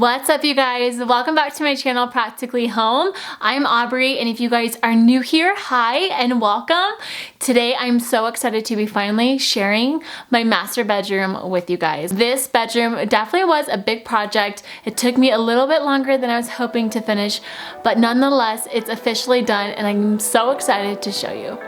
What's up, you guys? Welcome back to my channel, Practically Home. I'm Aubrey, and if you guys are new here, hi and welcome. Today I'm so excited to be finally sharing my master bedroom with you guys. This bedroom definitely was a big project. It took me a little bit longer than I was hoping to finish, but nonetheless, it's officially done and I'm so excited to show you.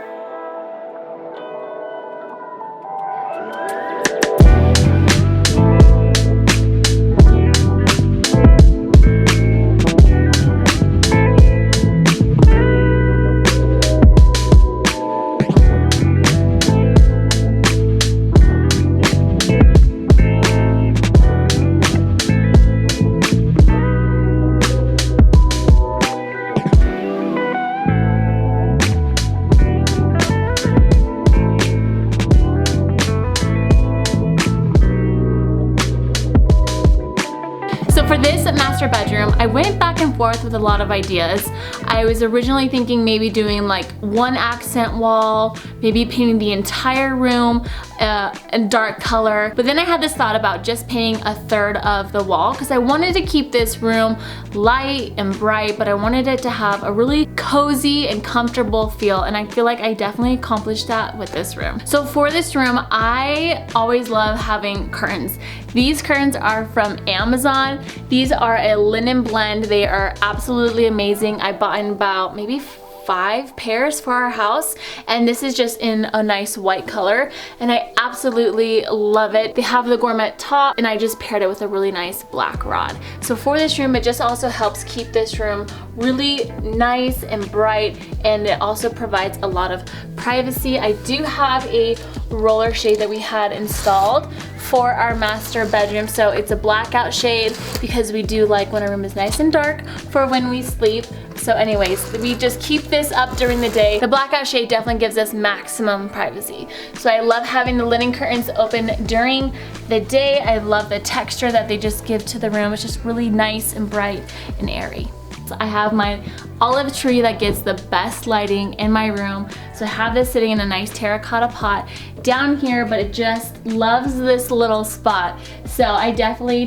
So for this master bedroom, I went back and forth with a lot of ideas. I was originally thinking maybe doing like one accent wall, maybe painting the entire room a dark color. But then I had this thought about just painting a third of the wall because I wanted to keep this room light and bright, but I wanted it to have a really cozy and comfortable feel, and I feel like I definitely accomplished that with this room. So for this room, I always love having curtains. These curtains are from Amazon. These are a linen blend. They are absolutely amazing. I bought in about maybe 5 pairs for our house, and this is just in a nice white color, and I absolutely love it. They have the gourmet top, and I just paired it with a really nice black rod. So for this room, it just also helps keep this room really nice and bright, and it also provides a lot of privacy. I do have a roller shade that we had installed for our master bedroom, so it's a blackout shade because we do like when our room is nice and dark for when we sleep. So anyways, we just keep this up during the day. The blackout shade definitely gives us maximum privacy. So I love having the linen curtains open during the day. I love the texture that they just give to the room. It's just really nice and bright and airy. So I have my olive tree that gets the best lighting in my room. So I have this sitting in a nice terracotta pot down here, but it just loves this little spot. So I definitely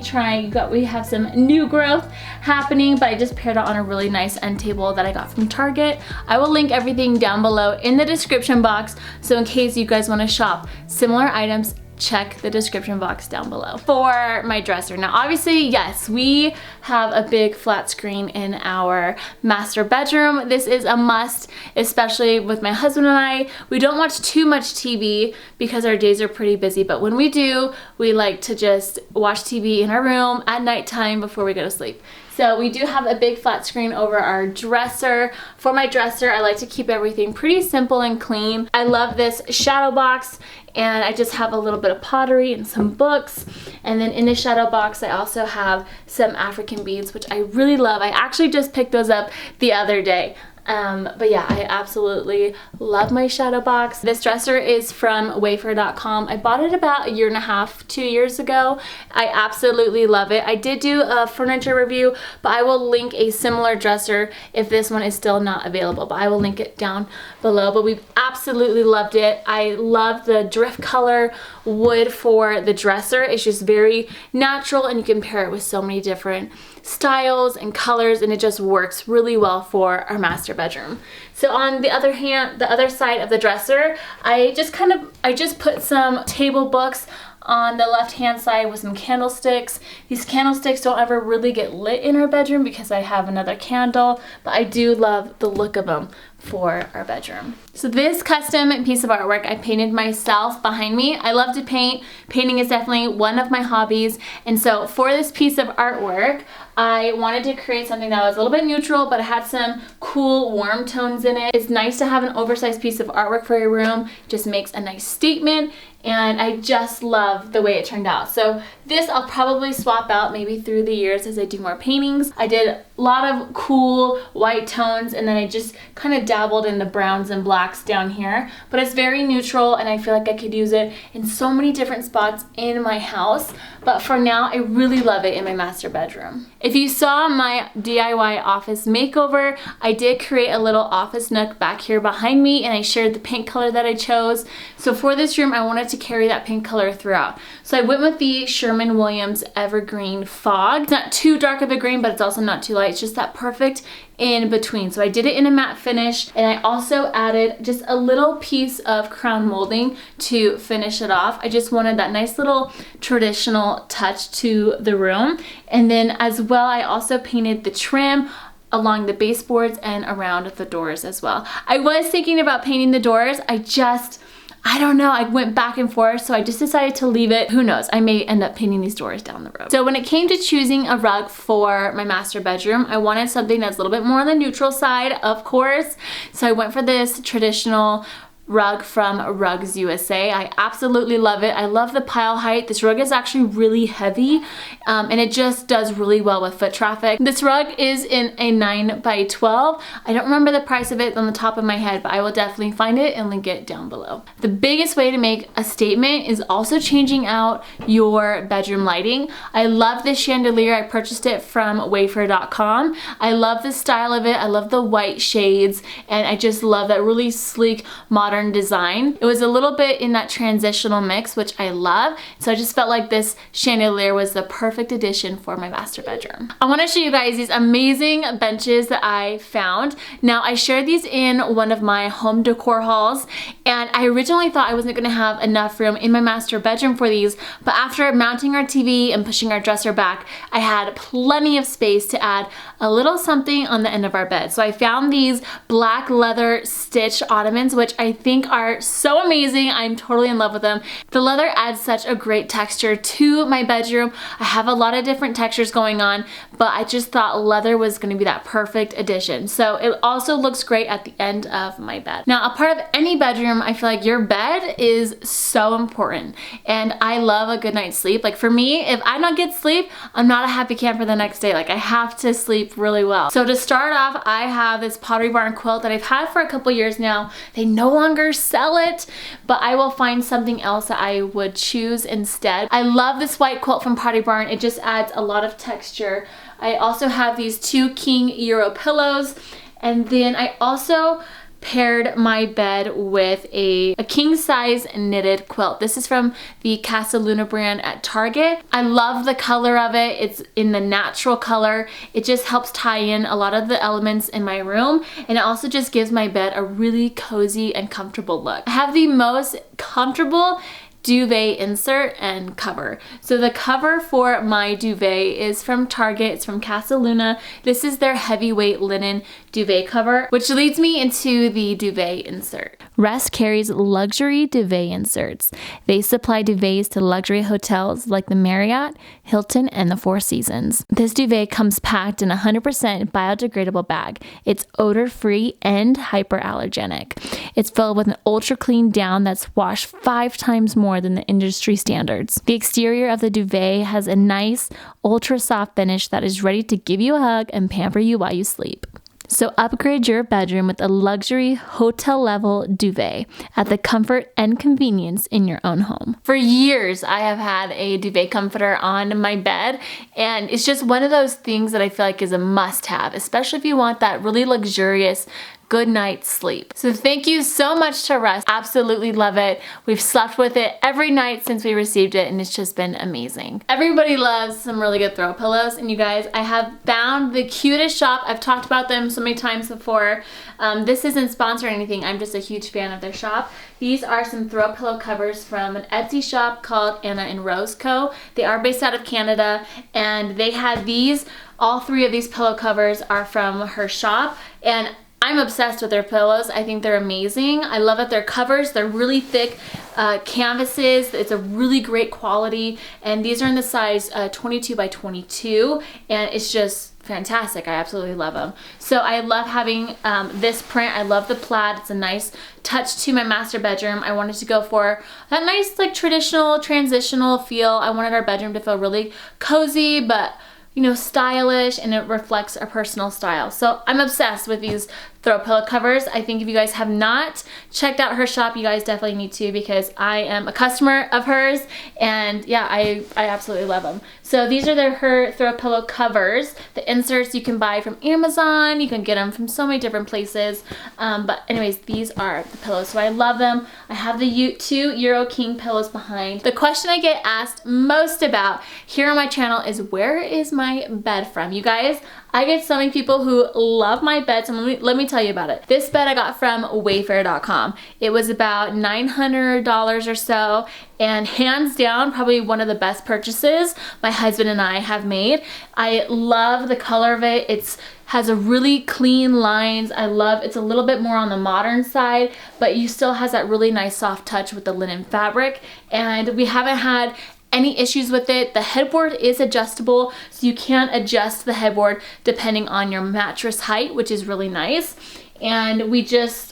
we have some new growth happening, but I just paired it on a really nice end table that I got from Target. I will link everything down below in the description box, so in case you guys want to shop similar items, check the description box down below. For my dresser, now obviously, yes, we have a big flat screen in our master bedroom. This is a must, especially with my husband and I. We don't watch too much TV because our days are pretty busy, but when we do, we like to just watch TV in our room at nighttime before we go to sleep. So we do have a big flat screen over our dresser. For my dresser, I like to keep everything pretty simple and clean. I love this shadow box, and I just have a little bit of pottery and some books. And then in the shadow box, I also have some African beads, which I really love. I actually just picked those up the other day. But yeah, I absolutely love my shadow box. This dresser is from Wayfair.com. I bought it about 1.5 years, 2 years ago. I absolutely love it. I did do a furniture review, but I will link a similar dresser if this one is still not available, but I will link it down below. But we've absolutely loved it. I love the drift color wood for the dresser. It's just very natural, and you can pair it with so many different styles and colors, and it just works really well for our master bedroom. So on the other hand, the other side of the dresser, I just put some table books on the left hand side with some candlesticks. These candlesticks don't ever really get lit in our bedroom because I have another candle, but I do love the look of them for our bedroom. So this custom piece of artwork I painted myself behind me. I love to paint. Painting is definitely one of my hobbies, and so for this piece of artwork, I wanted to create something that was a little bit neutral, but it had some cool warm tones in it. It's nice to have an oversized piece of artwork for your room. It just makes a nice statement, and I just love the way it turned out. So this I'll probably swap out maybe through the years as I do more paintings. I did a lot of cool white tones, and then I just kind of dabbled in the browns and blacks down here, but it's very neutral and I feel like I could use it in so many different spots in my house. But for now, I really love it in my master bedroom. If you saw my DIY office makeover, I did create a little office nook back here behind me, and I shared the pink color that I chose. So for this room, I wanted to carry that pink color throughout. So I went with the Sherwin-Williams Evergreen Fog. It's not too dark of a green, but it's also not too light. It's just that perfect in between. So I did it in a matte finish, and I also added just a little piece of crown molding to finish it off. I just wanted that nice little traditional touch to the room. And then as well, I also painted the trim along the baseboards and around the doors as well. I was thinking about painting the doors. I don't know, I went back and forth, so I just decided to leave it. Who knows, I may end up painting these doors down the road. So when it came to choosing a rug for my master bedroom, I wanted something that's a little bit more on the neutral side, of course. So I went for this traditional rug from Rugs USA. I absolutely love it. I love the pile height. This rug is actually really heavy, and it just does really well with foot traffic. This rug is in a 9x12. I don't remember the price of it on the top of my head, but I will definitely find it and link it down below. The biggest way to make a statement is also changing out your bedroom lighting. I love this chandelier. I purchased it from wayfair.com. I love the style of it. I love the white shades, and I just love that really sleek, modern design. It was a little bit in that transitional mix, which I love. So I just felt like this chandelier was the perfect addition for my master bedroom. I want to show you guys these amazing benches that I found. Now, I shared these in one of my home decor hauls, and I originally thought I wasn't going to have enough room in my master bedroom for these, but after mounting our TV and pushing our dresser back, I had plenty of space to add a little something on the end of our bed. So I found these black leather stitch ottomans, which I think are so amazing. I'm totally in love with them. The leather adds such a great texture to my bedroom. I have a lot of different textures going on, but I just thought leather was going to be that perfect addition. So it also looks great at the end of my bed. Now, a part of any bedroom, I feel like your bed is so important, and I love a good night's sleep. Like for me, if I don't get sleep, I'm not a happy camper the next day. Like I have to sleep really well. So to start off, I have this Pottery Barn quilt that I've had for a couple years now. They no longer sell it, but I will find something else that I would choose instead. I love this white quilt from Pottery Barn. It just adds a lot of texture. I also have these 2 king Euro pillows, and then I also paired my bed with a king size knitted quilt. This is from the Casa Luna brand at Target. I love the color of it. It's in the natural color. It just helps tie in a lot of the elements in my room, and it also just gives my bed a really cozy and comfortable look. I have the most comfortable duvet insert and cover. So the cover for my duvet is from Target. It's from Casa Luna. This is their heavyweight linen duvet cover, which leads me into the duvet insert. Rest carries luxury duvet inserts. They supply duvets to luxury hotels like the Marriott, Hilton, and the Four Seasons. This duvet comes packed in a 100% biodegradable bag. It's odor-free and hyperallergenic. It's filled with an ultra-clean down that's washed 5 times more than the industry standards. The exterior of the duvet has a nice, ultra-soft finish that is ready to give you a hug and pamper you while you sleep. So upgrade your bedroom with a luxury hotel-level duvet at the comfort and convenience in your own home. For years, I have had a duvet comforter on my bed, and it's just one of those things that I feel like is a must-have, especially if you want that really luxurious good night's sleep. So thank you so much to Rest. Absolutely love it. We've slept with it every night since we received it, and it's just been amazing. Everybody loves some really good throw pillows, and you guys, I have found the cutest shop. I've talked about them so many times before. This isn't sponsored or anything. I'm just a huge fan of their shop. These are some throw pillow covers from an Etsy shop called Anna and Rose Co. They are based out of Canada, and they had these. All 3 of these pillow covers are from her shop, and I'm obsessed with their pillows. I think they're amazing. I love that they're covers. They're really thick canvases. It's a really great quality, and these are in the size 22 by 22, and it's just fantastic. I absolutely love them. So I love having this print. I love the plaid. It's a nice touch to my master bedroom. I wanted to go for that nice like traditional transitional feel. I wanted our bedroom to feel really cozy, but you know, stylish, and it reflects our personal style. So I'm obsessed with these throw pillow covers. I think if you guys have not checked out her shop, you guys definitely need to, because I am a customer of hers, and yeah, I absolutely love them. So these are her throw pillow covers. The inserts you can buy from Amazon. You can get them from so many different places. But anyways, these are the pillows. So I love them. I have the 2 Euro King pillows behind. The question I get asked most about here on my channel is, where is my bed from? You guys, I get so many people who love my bed, so let me tell you about it. This bed I got from Wayfair.com. It was about $900 or so, and hands down, probably one of the best purchases my husband and I have made. I love the color of it. It has a really clean lines. It's a little bit more on the modern side, but you still has that really nice soft touch with the linen fabric, and we haven't had any issues with it. The headboard is adjustable, so you can adjust the headboard depending on your mattress height, which is really nice. And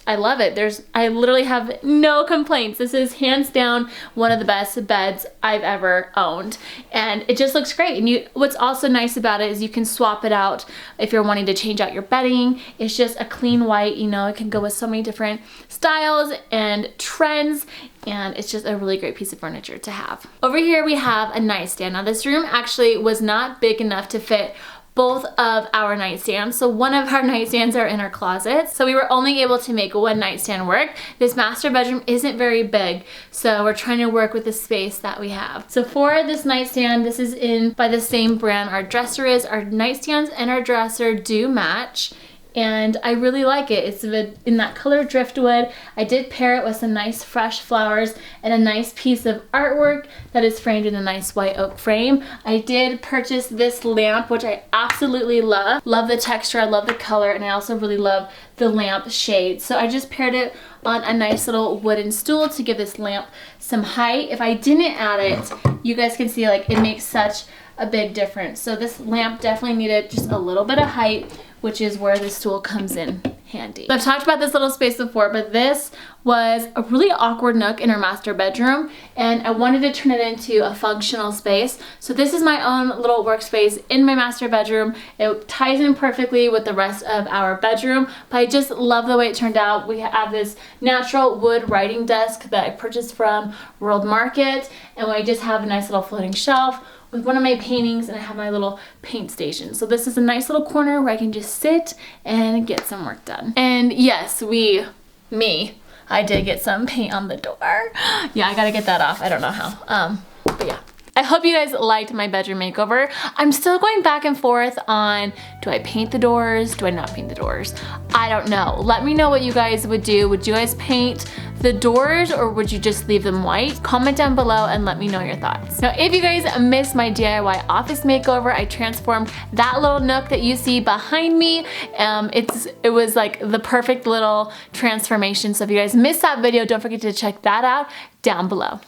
I love it. I literally have no complaints. This is hands down one of the best beds I've ever owned. And it just looks great. And what's also nice about it is you can swap it out if you're wanting to change out your bedding. It's just a clean white, it can go with so many different styles and trends. And it's just a really great piece of furniture to have. Over here we have a nightstand. Now this room actually was not big enough to fit both of our nightstands. So one of our nightstands are in our closet. So we were only able to make one nightstand work. This master bedroom isn't very big, so we're trying to work with the space that we have. So for this nightstand, this is by the same brand our dresser is. Our nightstands and our dresser do match, and I really like it. It's in that color driftwood. I did pair it with some nice fresh flowers and a nice piece of artwork that is framed in a nice white oak frame. I did purchase this lamp, which I absolutely love. Love the texture, I love the color, and I also really love the lamp shade. So I just paired it on a nice little wooden stool to give this lamp some height. If I didn't add it, you guys can see it makes such a big difference. So this lamp definitely needed just a little bit of height, which is where the stool comes in handy. So I've talked about this little space before, but this was a really awkward nook in our master bedroom, and I wanted to turn it into a functional space. So this is my own little workspace in my master bedroom. It ties in perfectly with the rest of our bedroom, but I just love the way it turned out. We have this natural wood writing desk that I purchased from World Market, and I just have a nice little floating shelf with one of my paintings, and I have my little paint station. So this is a nice little corner where I can just sit and get some work done. And yes, I did get some paint on the door. Yeah, I gotta get that off. I don't know how, but yeah. I hope you guys liked my bedroom makeover. I'm still going back and forth on, do I paint the doors? Do I not paint the doors? I don't know. Let me know what you guys would do. Would you guys paint the doors, or would you just leave them white? Comment down below and let me know your thoughts. Now, if you guys missed my DIY office makeover, I transformed that little nook that you see behind me. It was like the perfect little transformation. So if you guys missed that video, don't forget to check that out down below.